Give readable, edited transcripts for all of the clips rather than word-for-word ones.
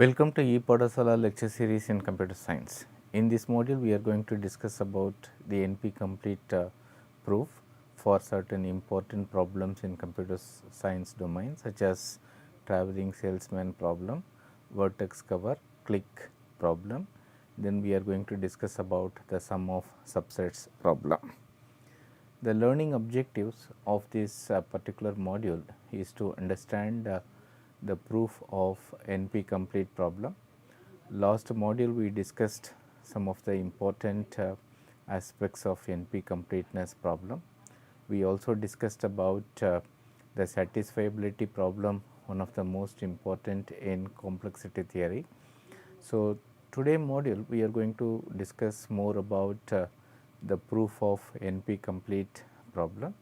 Welcome to ePadasala lecture series in computer science. In this module, we are going to discuss about the NP-complete proof for certain important problems in computer science domain, such as traveling salesman problem, vertex cover, click problem. Then we are going to discuss about the sum of subsets problem. The learning objectives of this particular module is to understand the proof of NP complete problem. Last module we discussed some of the important aspects of NP completeness problem. We also discussed about the satisfiability problem, one of the most important in complexity theory. So, today module we are going to discuss more about the proof of NP complete problem.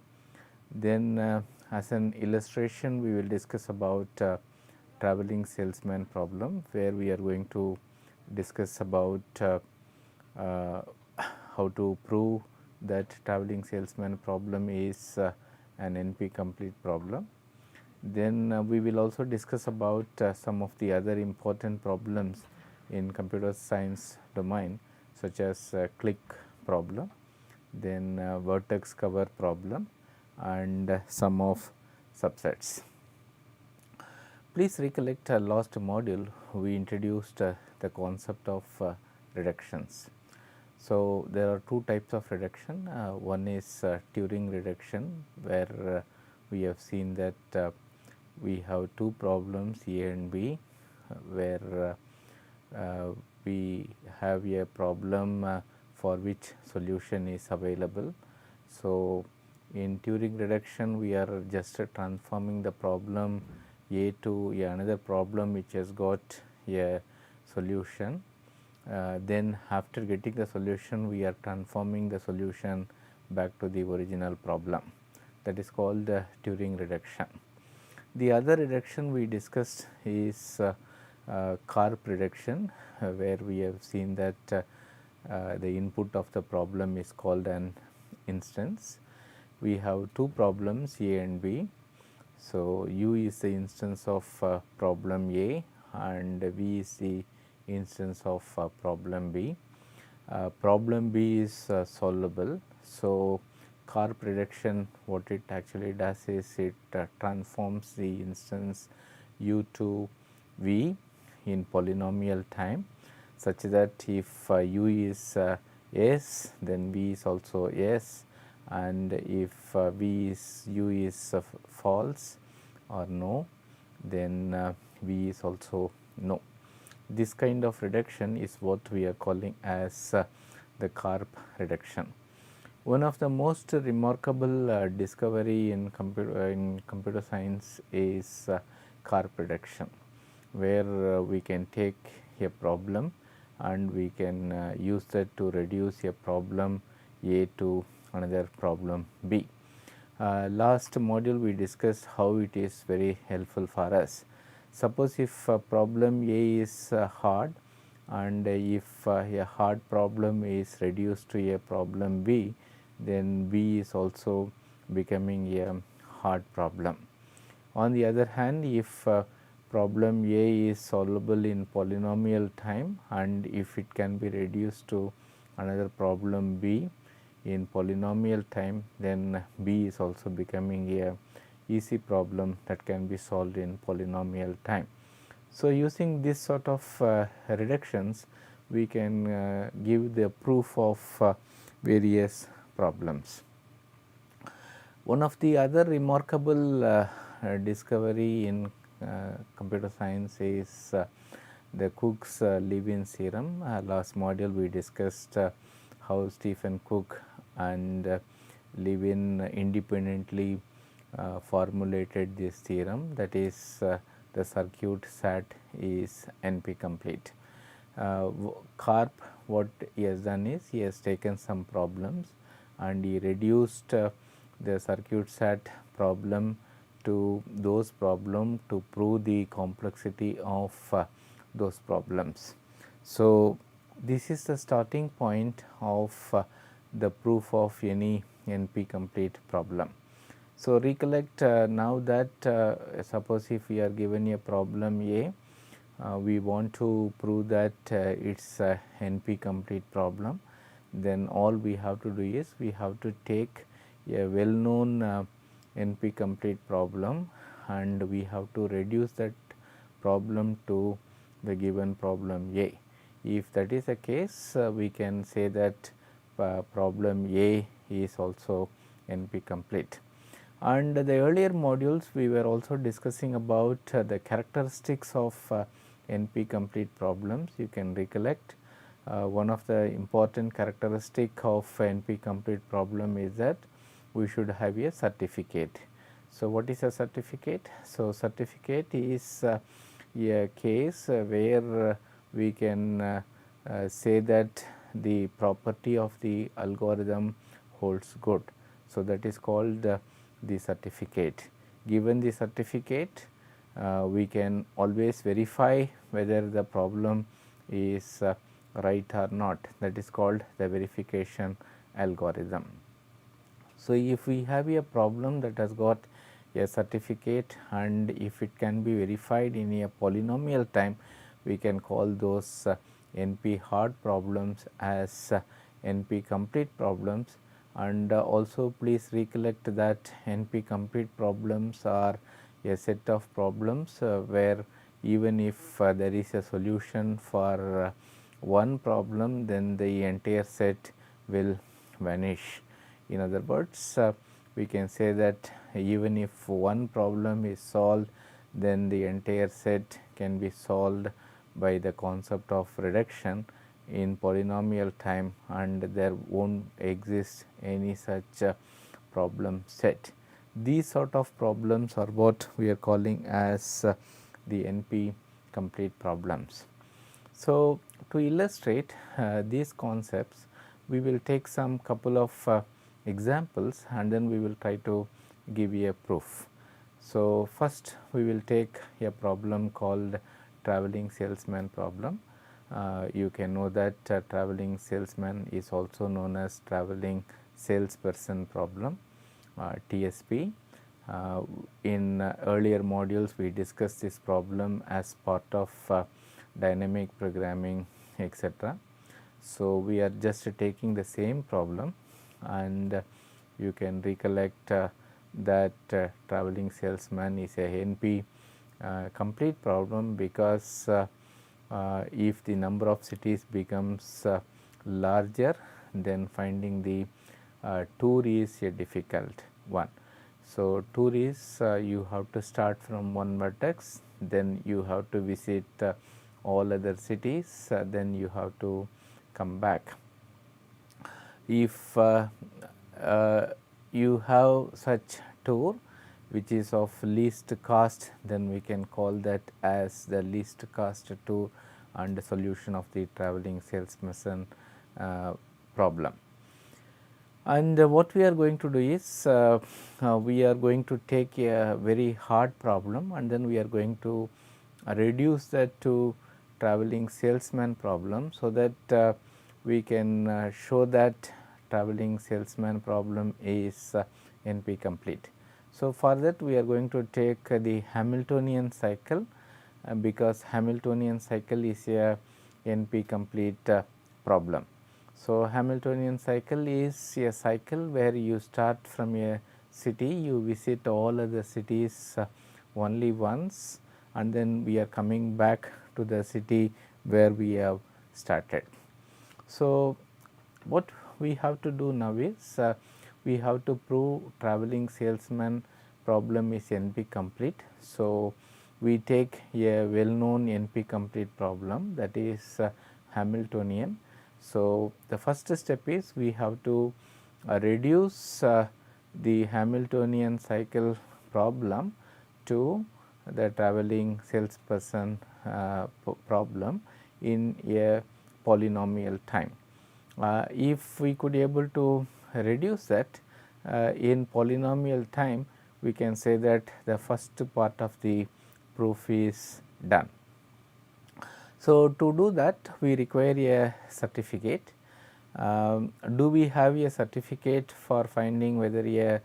Then as an illustration we will discuss about traveling salesman problem, where we are going to discuss about how to prove that traveling salesman problem is an NP complete problem. Then we will also discuss about some of the other important problems in computer science domain, such as click problem, then vertex cover problem, and sum of subsets. Please recollect last module we introduced the concept of reductions. So, there are two types of reduction. One is Turing reduction, where we have seen that we have two problems A and B, where we have a problem for which solution is available. So, in Turing reduction we are just transforming the problem A to another problem which has got a solution. Then after getting the solution we are transforming the solution back to the original problem, that is called Turing reduction. The other reduction we discussed is Karp reduction, where we have seen that the input of the problem is called an instance. We have two problems A and B. So, U is the instance of problem A and V is the instance of problem B. Problem B is solvable. So, Karp reduction, what it actually does is it transforms the instance U to V in polynomial time, such that if U is S, then V is also S, and if V is U is false or no, then V is also no. This kind of reduction is what we are calling as the Karp reduction. One of the most remarkable discovery in computer science is Karp reduction, where we can take a problem and we can use that to reduce a problem A to another problem B. Last module we discussed how it is very helpful for us. Suppose if problem A is hard, and if a hard problem is reduced to a problem B, then B is also becoming a hard problem. On the other hand, if problem A is solvable in polynomial time, and if it can be reduced to another problem B in polynomial time, then B is also becoming a easy problem that can be solved in polynomial time. So, using this sort of reductions, we can give the proof of various problems. One of the other remarkable discovery in computer science is the Cook's Levin theorem. Last module we discussed how Stephen Cook and Levin independently formulated this theorem, that is the circuit SAT is NP complete. Karp, what he has done is he has taken some problems and he reduced the circuit SAT problem to those problems to prove the complexity of those problems. So, this is the starting point of the proof of any NP complete problem. So, recollect now that suppose if we are given a problem A we want to prove that it's a NP complete problem, then all we have to do is we have to take a well known NP complete problem and we have to reduce that problem to the given problem A. If that is the case, we can say that problem A is also NP complete. And the earlier modules we were also discussing about the characteristics of NP complete problems. You can recollect one of the important characteristic of NP complete problem is that we should have a certificate. So, what is a certificate? So, certificate is a case where we can say that the property of the algorithm holds good. So, that is called the certificate. Given the certificate, we can always verify whether the problem is right or not, that is called the verification algorithm. So, if we have a problem that has got a certificate and if it can be verified in a polynomial time, we can call those NP hard problems as NP complete problems. And also please recollect that NP complete problems are a set of problems where even if there is a solution for one problem, then the entire set will vanish. In other words, we can say that even if one problem is solved, then the entire set can be solved by the concept of reduction in polynomial time and there won't exist any such problem set. These sort of problems are what we are calling as the NP complete problems. So, to illustrate these concepts, we will take some couple of examples and then we will try to give you a proof. So, first we will take a problem called traveling salesman problem. You can know that traveling salesman is also known as traveling salesperson problem, TSP. In earlier modules we discussed this problem as part of dynamic programming, etc. So, we are just taking the same problem and you can recollect that traveling salesman is a NP complete problem because if the number of cities becomes larger, then finding the tour is a difficult one. So, tour is you have to start from one vertex, then you have to visit all other cities, then you have to come back. If you have such tour which is of least cost, then we can call that as the least cost tour and the solution of the traveling salesperson problem. And what we are going to do is we are going to take a very hard problem and then we are going to reduce that to traveling salesman problem, so that we can show that traveling salesman problem is NP complete. So, for that we are going to take the Hamiltonian cycle because Hamiltonian cycle is a NP complete problem. So, Hamiltonian cycle is a cycle where you start from a city, you visit all other cities only once and then we are coming back to the city where we have started. So, what we have to do now is we have to prove traveling salesman problem is NP complete. So, we take a well known NP complete problem, that is Hamiltonian. So, the first step is we have to reduce the Hamiltonian cycle problem to the traveling salesperson problem in a polynomial time. If we could able to reduce that in polynomial time, we can say that the first part of the proof is done. So, to do that we require a certificate. Do we have a certificate for finding whether a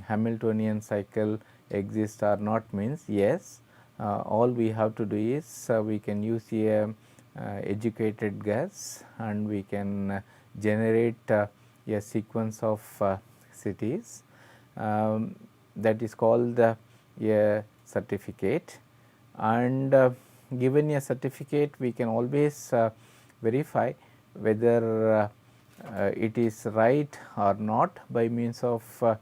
Hamiltonian cycle exists or not? Means yes, all we have to do is we can use a educated guess, and we can generate a sequence of cities, that is called a certificate. And given a certificate, we can always verify whether it is right or not by means of a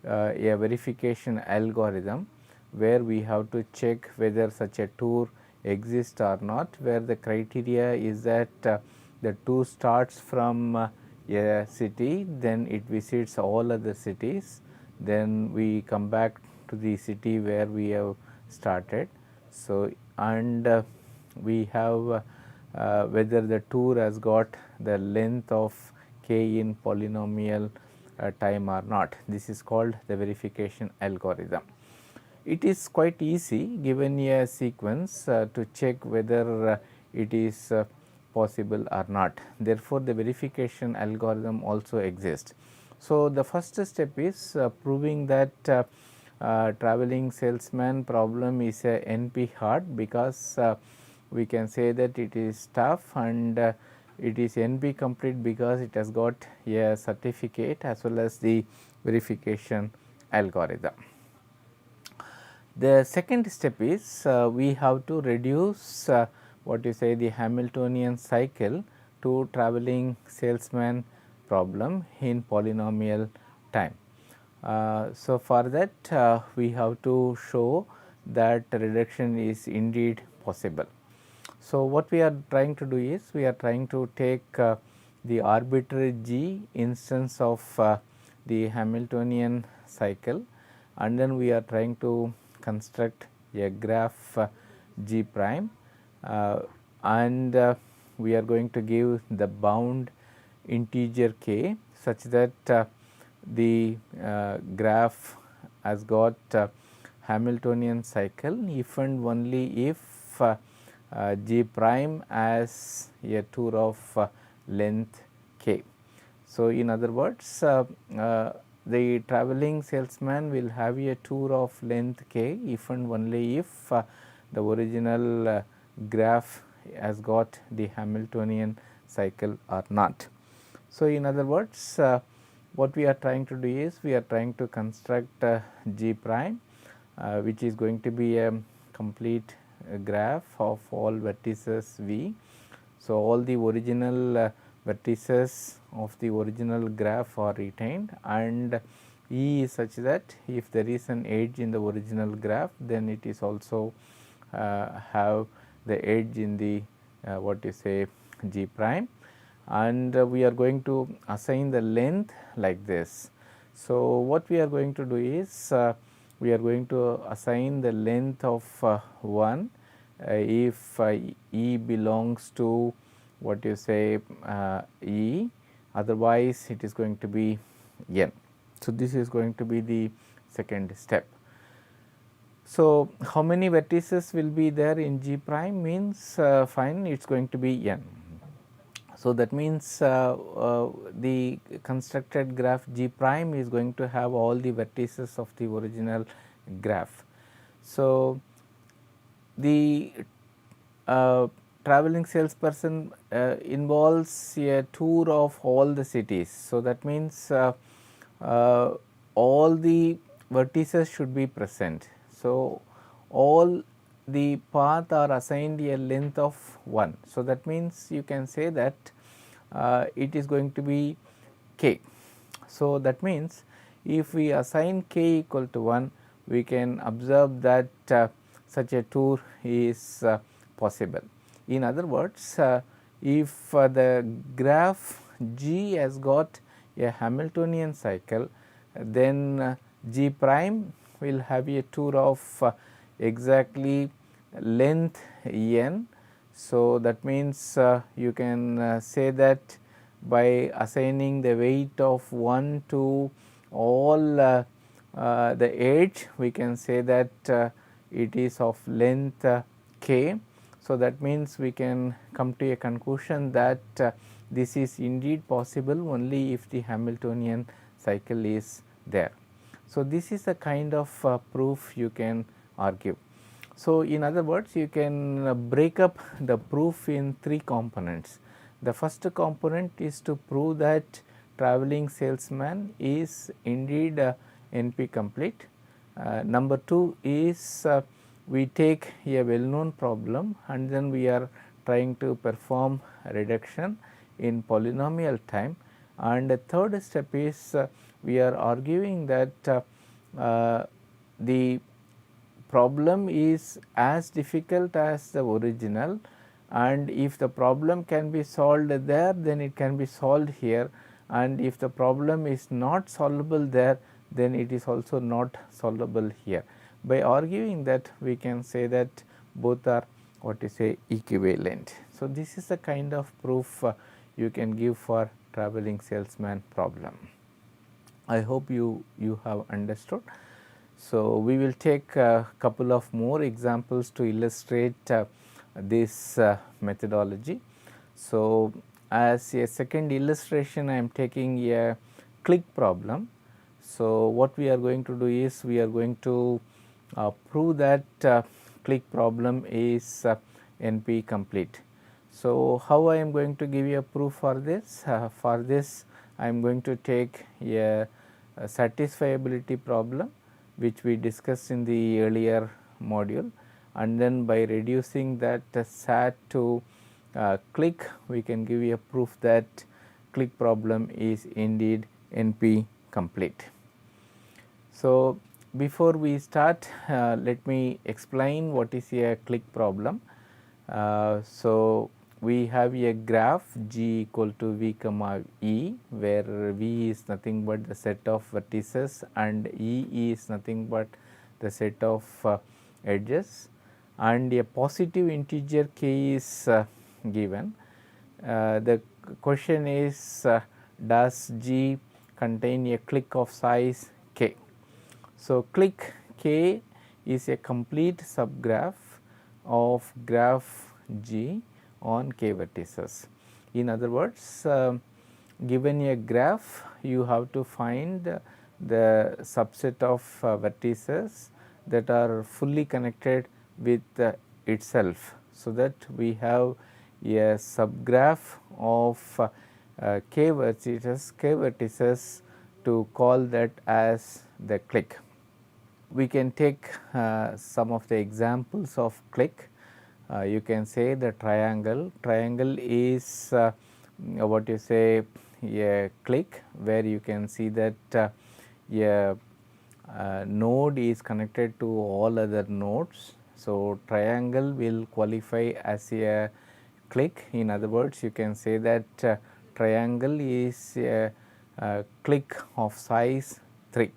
verification algorithm, where we have to check whether such a tour exists or not, where the criteria is that the tour starts from a city, then it visits all other cities, then we come back to the city where we have started. So, and we have whether the tour has got the length of k in polynomial time or not. This is called the verification algorithm. It is quite easy given a sequence to check whether it is possible or not. Therefore, the verification algorithm also exists. So, the first step is proving that traveling salesman problem is a NP hard, because we can say that it is tough, and it is NP complete because it has got a certificate as well as the verification algorithm. The second step is we have to reduce what you say the Hamiltonian cycle to traveling salesman problem in polynomial time. So, for that we have to show that reduction is indeed possible. So, what we are trying to do is we are trying to take the arbitrary g instance of the Hamiltonian cycle, and then we are trying to construct a graph g prime, and we are going to give the bound integer k such that the graph has got Hamiltonian cycle if and only if g prime as a tour of length k. So, in other words, the traveling salesman will have a tour of length k if and only if the original graph has got the Hamiltonian cycle or not. So, in other words, what we are trying to do is we are trying to construct g prime, which is going to be a complete graph of all vertices v. So, all the original vertices of the original graph are retained, and E is such that if there is an edge in the original graph, then it is also have the edge in the what you say g prime, and we are going to assign the length like this. So, what we are going to do is we are going to assign the length of 1 if E belongs to what you say E, otherwise it is going to be n. So, this is going to be the second step. So, how many vertices will be there in G prime means fine, it is going to be n. So, that means the constructed graph G prime is going to have all the vertices of the original graph. So, the traveling salesperson involves a tour of all the cities. So, that means all the vertices should be present. So, all the path are assigned a length of 1. So, that means you can say that it is going to be k. So, that means if we assign k equal to 1, we can observe that such a tour is possible. In other words, if the graph G has got a Hamiltonian cycle, then G prime will have a tour of exactly length n. So, that means you can say that by assigning the weight of 1 to all the edge, we can say that it is of length k. So, that means we can come to a conclusion that this is indeed possible only if the Hamiltonian cycle is there. So, this is a kind of proof you can argue. So, in other words, you can break up the proof in three components. The first component is to prove that traveling salesman is indeed NP complete. Number 2 is we take a well known problem and then we are trying to perform reduction in polynomial time, and the third step is we are arguing that the problem is as difficult as the original, and if the problem can be solved there, then it can be solved here, and if the problem is not solvable there, then it is also not solvable here. By arguing that, we can say that both are what you say equivalent. So, this is the kind of proof you can give for traveling salesman problem. I hope you have understood. So, we will take a couple of more examples to illustrate this methodology. So, as a second illustration, I am taking a click problem. So, what we are going to do is we are going to prove that click problem is NP complete. So, how I am going to give you a proof for this? For this, I am going to take a satisfiability problem which we discussed in the earlier module, and then by reducing that SAT to click, we can give you a proof that click problem is indeed NP complete. So, before we start, let me explain what is a click problem. So, we have a graph G equal to V comma E, where V is nothing but the set of vertices and E is nothing but the set of edges, and a positive integer k is given. The question is does G contain a click of size k? So, click k is a complete subgraph of graph G on k vertices. In other words, given a graph, you have to find the subset of vertices that are fully connected with itself. So, that we have a subgraph of k vertices to call that as the click. We can take some of the examples of click. You can say the triangle. Triangle is what you say a click, where you can see that a node is connected to all other nodes. So, triangle will qualify as a click. In other words, you can say that triangle is a click of size 3.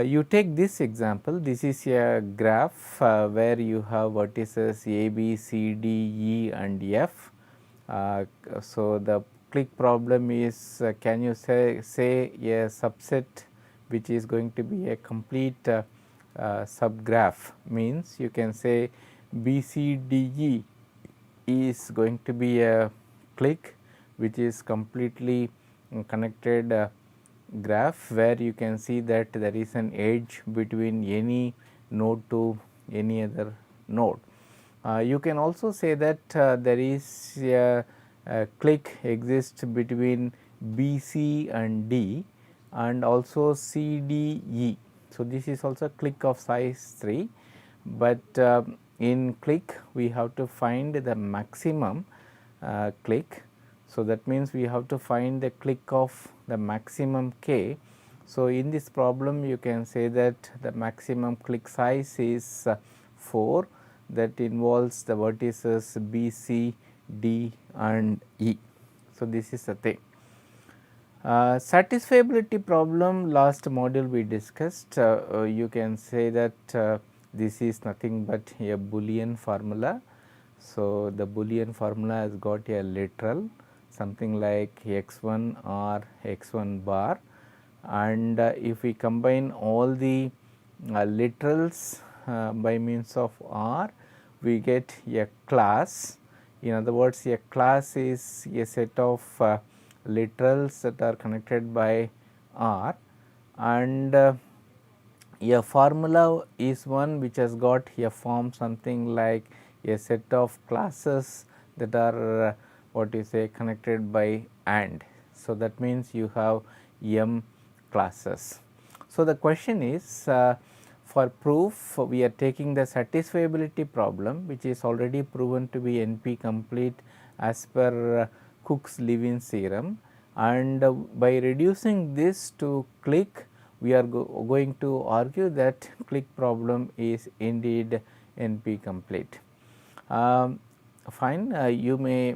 You take this example, this is a graph where you have vertices A, B, C, D, E and F. So, the click problem is can you say a subset which is going to be a complete subgraph, means you can say B, C, D, E is going to be a click which is completely connected graph, where you can see that there is an edge between any node to any other node. You can also say that there is a click exists between B, C and D and also C, D, E. So, this is also click of size 3, but in click we have to find the maximum click. So, that means we have to find the click of the maximum k. So, in this problem you can say that the maximum click size is 4, that involves the vertices B, C, D and E. So, this is the thing. Satisfiability problem, last module we discussed. You can say that this is nothing but a Boolean formula. So, the Boolean formula has got a literal something like x1 or x1 bar, and if we combine all the literals by means of R, we get a class. In other words, a class is a set of literals that are connected by R, and A formula is one which has got a form something like a set of classes that are what you say connected by AND. So, that means you have m classes. So, the question is for proof we are taking the satisfiability problem which is already proven to be NP complete as per Cook's-Levin theorem, and by reducing this to clique we are going to argue that clique problem is indeed NP complete. Fine, you may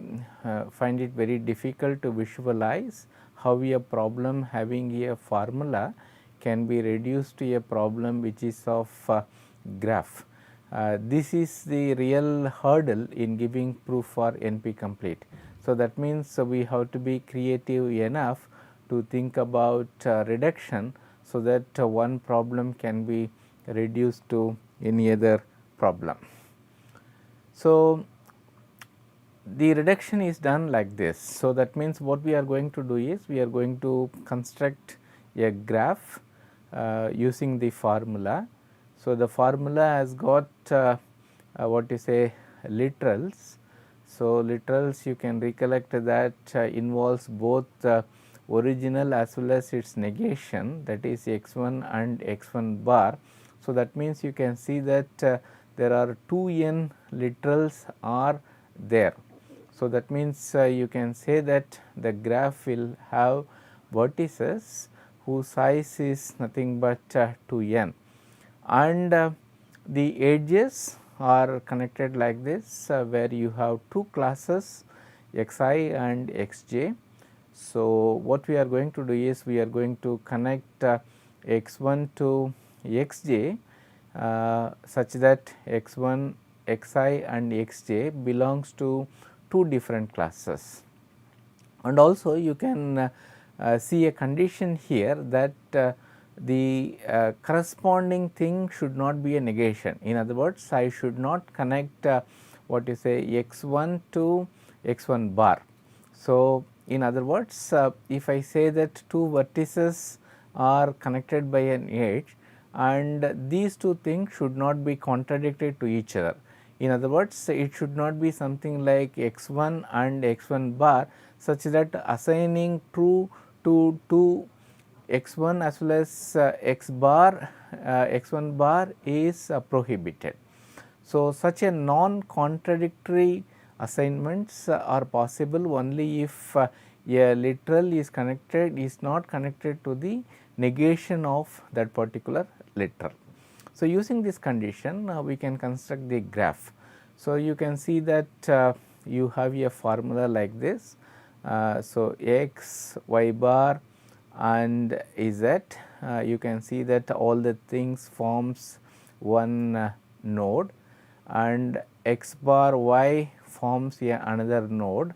find it very difficult to visualize how a problem having a formula can be reduced to a problem which is of graph. This is the real hurdle in giving proof for NP complete. So, that means we have to be creative enough to think about reduction, so that one problem can be reduced to any other problem. So, the reduction is done like this. So, that means what we are going to do is we are going to construct a graph using the formula. So, the formula has got what you say literals. So, literals you can recollect that involves both original as well as its negation, that is x 1 and x 1 bar. So, that means you can see that there are 2n literals are there. So, that means you can say that the graph will have vertices whose size is nothing but 2n, and the edges are connected like this where you have two classes xi and xj. So, what we are going to do is we are going to connect x1 to xj such that x1, xi and xj belongs to two different classes. And also you can see a condition here that the corresponding thing should not be a negation. In other words, I should not connect what you say x1 to x1 bar. So, in other words, if I say that two vertices are connected by an edge and these two things should not be contradicted to each other. In other words, it should not be something like x 1 and x 1 bar such that assigning true to x 1 as well as x bar x 1 bar is prohibited. So, such a non contradictory assignments are possible only if a literal is not connected to the negation of that particular literal. So, using this condition we can construct the graph. So, you can see that you have a formula like this. So, x, y bar and z, you can see that all the things forms one node, and x bar y forms another node,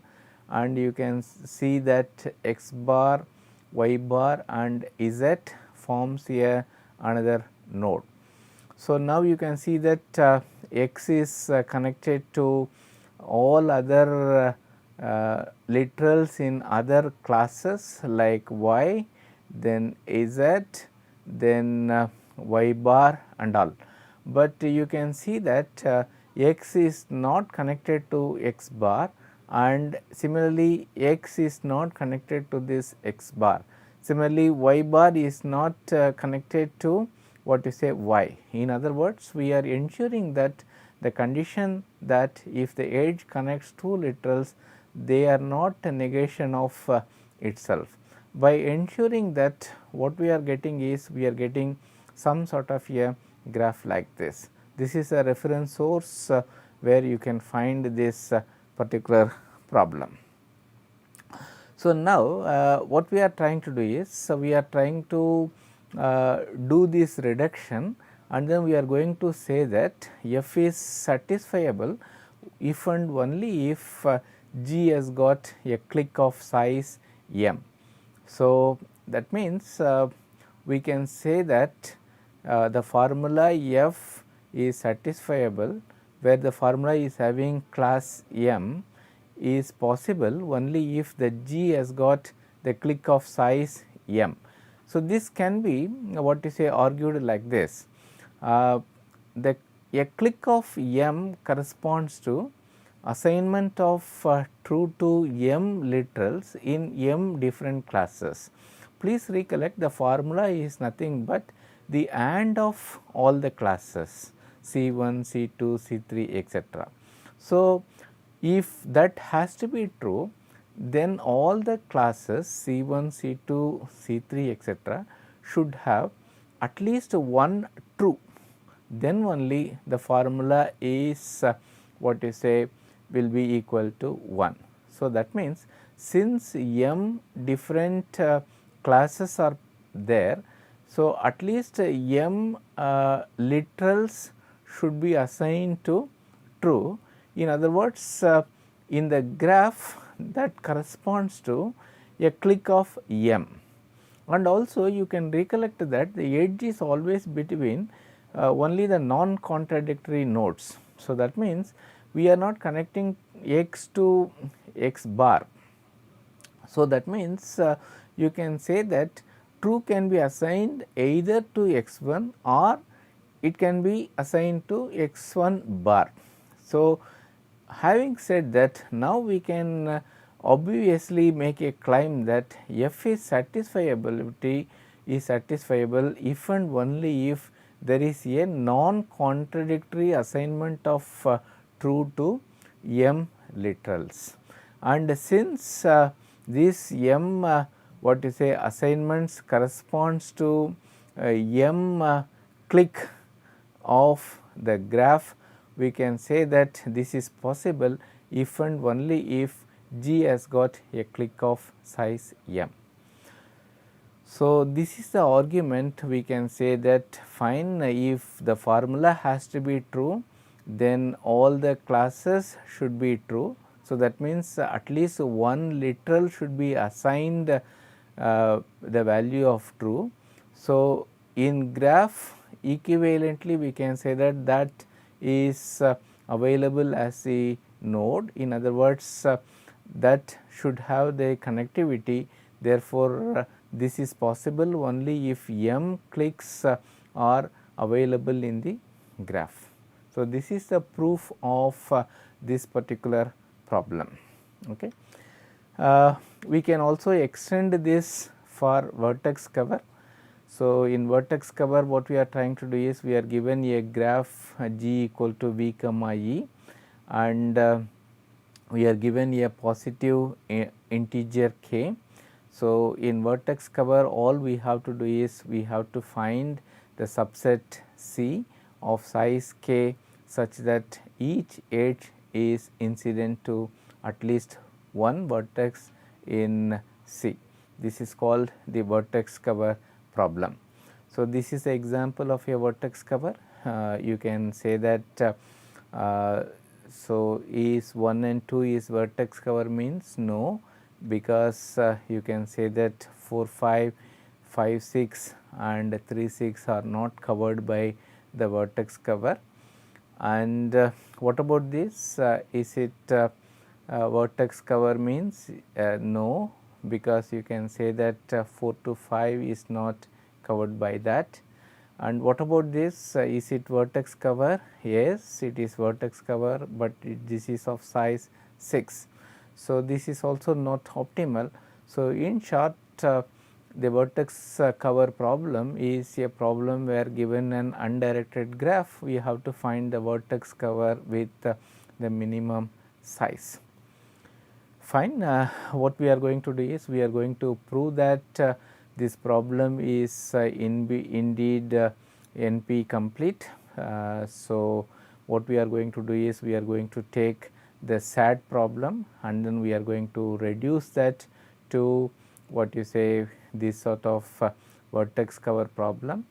and you can see that x bar, y bar and z forms another node. So, now you can see that x is connected to all other literals in other classes like y, then z, then y bar and all. But you can see that x is not connected to x bar, and similarly x is not connected to this x bar. Similarly, y bar is not connected to what you say y. In other words, we are ensuring that the condition that if the edge connects two literals, they are not a negation of itself. By ensuring that, what we are getting is we are getting some sort of a graph like this. This is a reference source where you can find this particular problem. So, now what we are trying to do is we are trying to do this reduction, and then we are going to say that f is satisfiable if and only if G has got a clique of size m. So, that means we can say that the formula f is satisfiable where the formula is having class m is possible only if the G has got the clique of size m. So, this can be what you say argued like this. The a clique of M corresponds to assignment of true to M literals in M different classes. Please recollect, the formula is nothing but the AND of all the classes C1, C2, C3 etc. So, if that has to be true, then all the classes C1, C2, C3 etc. should have at least one true, then only the formula is what you say will be equal to 1. So, that means since M different classes are there, so at least M literals should be assigned to true. In other words, in the graph that corresponds to a clique of M, and also you can recollect that the edge is always between only the non-contradictory nodes. So, that means we are not connecting x to x bar. So, that means you can say that true can be assigned either to x1 or it can be assigned to x1 bar. So, having said that, now we can obviously make a claim that f is satisfiability is satisfiable if and only if there is a non-contradictory assignment of true to M literals. And since this M what you say assignments corresponds to M clique of the graph, we can say that this is possible if and only if G has got a clique of size M. So, this is the argument. We can say that fine, if the formula has to be true, then all the classes should be true. So, that means at least one literal should be assigned the value of true. So, in graph equivalently we can say that that is available as a node. In other words, that should have the connectivity. Therefore, this is possible only if M cliques are available in the graph. So, this is the proof of this particular problem. Okay. We can also extend this for vertex cover. So, in vertex cover what we are trying to do is we are given a graph G equal to V comma E, and we are given a positive integer k. So, in vertex cover all we have to do is we have to find the subset C of size k such that each edge is incident to at least one vertex in C. This is called the vertex cover problem. So, this is the example of a vertex cover. You can say that so is 1 and 2 is vertex cover means no, because you can say that 4, 5, 5, 6 and 3, 6 are not covered by the vertex cover. And what about this? Is it vertex cover means no, because you can say that 4 to 5 is not covered by that. And what about this? Is it vertex cover? Yes, it is vertex cover, but this is of size 6. So, this is also not optimal. So, in short, the vertex cover problem is a problem where given an undirected graph, we have to find the vertex cover with the minimum size. Fine. What we are going to do is we are going to prove that this problem is indeed NP complete. So, what we are going to do is we are going to take the SAT problem and then we are going to reduce that to what you say this sort of vertex cover problem.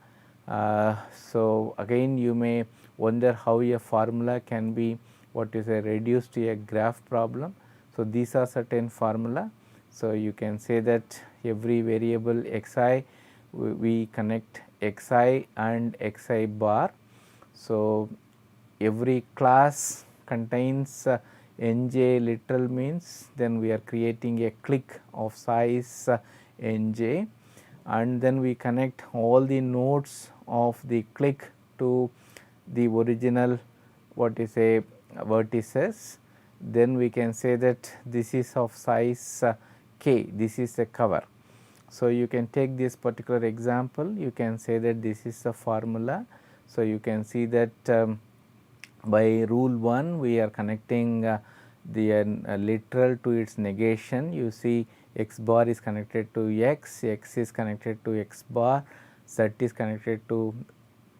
So, again you may wonder how a formula can be what you say reduced to a graph problem. So, these are certain formula. So, you can say that every variable xi we connect xi and xi bar. So, every class contains nj literal means then we are creating a clique of size nj, and then we connect all the nodes of the click to the original what is a vertices, then we can say that this is of size k, this is a cover. So, you can take this particular example, you can say that this is the formula. So, you can see that by rule 1 we are connecting the literal to its negation. You see x bar is connected to x, x is connected to x bar, z is connected to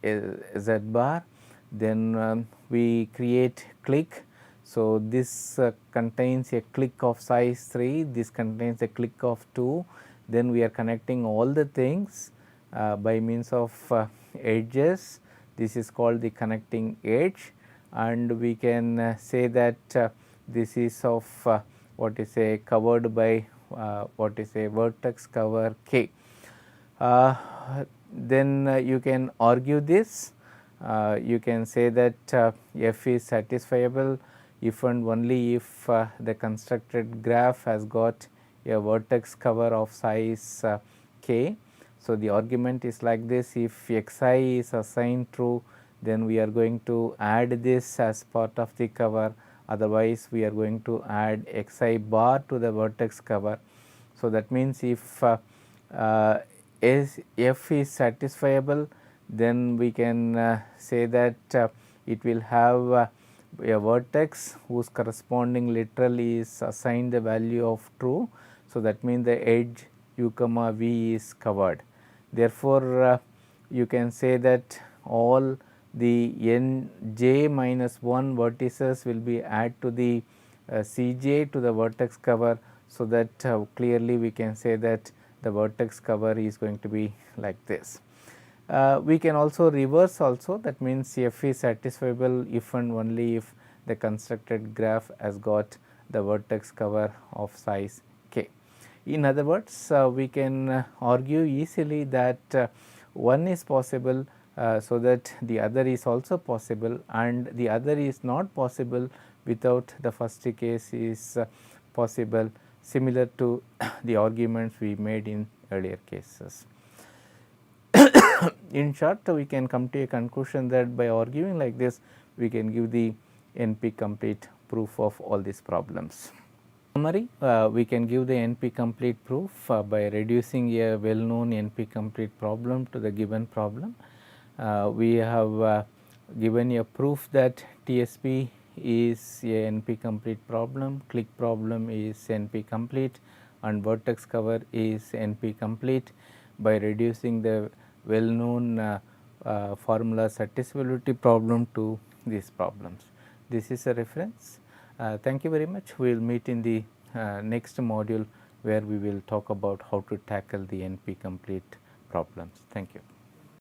z bar, then we create click. So, this contains a click of size 3, this contains a click of 2, then we are connecting all the things by means of edges. This is called the connecting edge, and we can say that this is of what is a covered by what is a vertex cover k. Then you can argue this, you can say that f is satisfiable if and only if the constructed graph has got a vertex cover of size k. So, the argument is like this: if xi is assigned true, then we are going to add this as part of the cover, otherwise we are going to add xi bar to the vertex cover. So, that means if f is satisfiable, then we can say that it will have a vertex whose corresponding literal is assigned the value of true. So, that means the edge u comma v is covered. Therefore, you can say that all the n j minus 1 vertices will be add to the c j to the vertex cover. So, that clearly we can say that the vertex cover is going to be like this. We can also reverse also, that means f is satisfiable if and only if the constructed graph has got the vertex cover of size k. In other words, we can argue easily that one is possible, so that the other is also possible, and the other is not possible without the first case is possible, similar to the arguments we made in earlier cases. In short, we can come to a conclusion that by arguing like this, we can give the NP complete proof of all these problems. Summary, we can give the NP complete proof by reducing a well known NP complete problem to the given problem. We have given a proof that TSP is a NP complete problem, click problem is NP complete, and vertex cover is NP complete by reducing the well known formula satisfiability problem to these problems. This is a reference. Thank you very much. We will meet in the next module, where we will talk about how to tackle the NP complete problems. Thank you.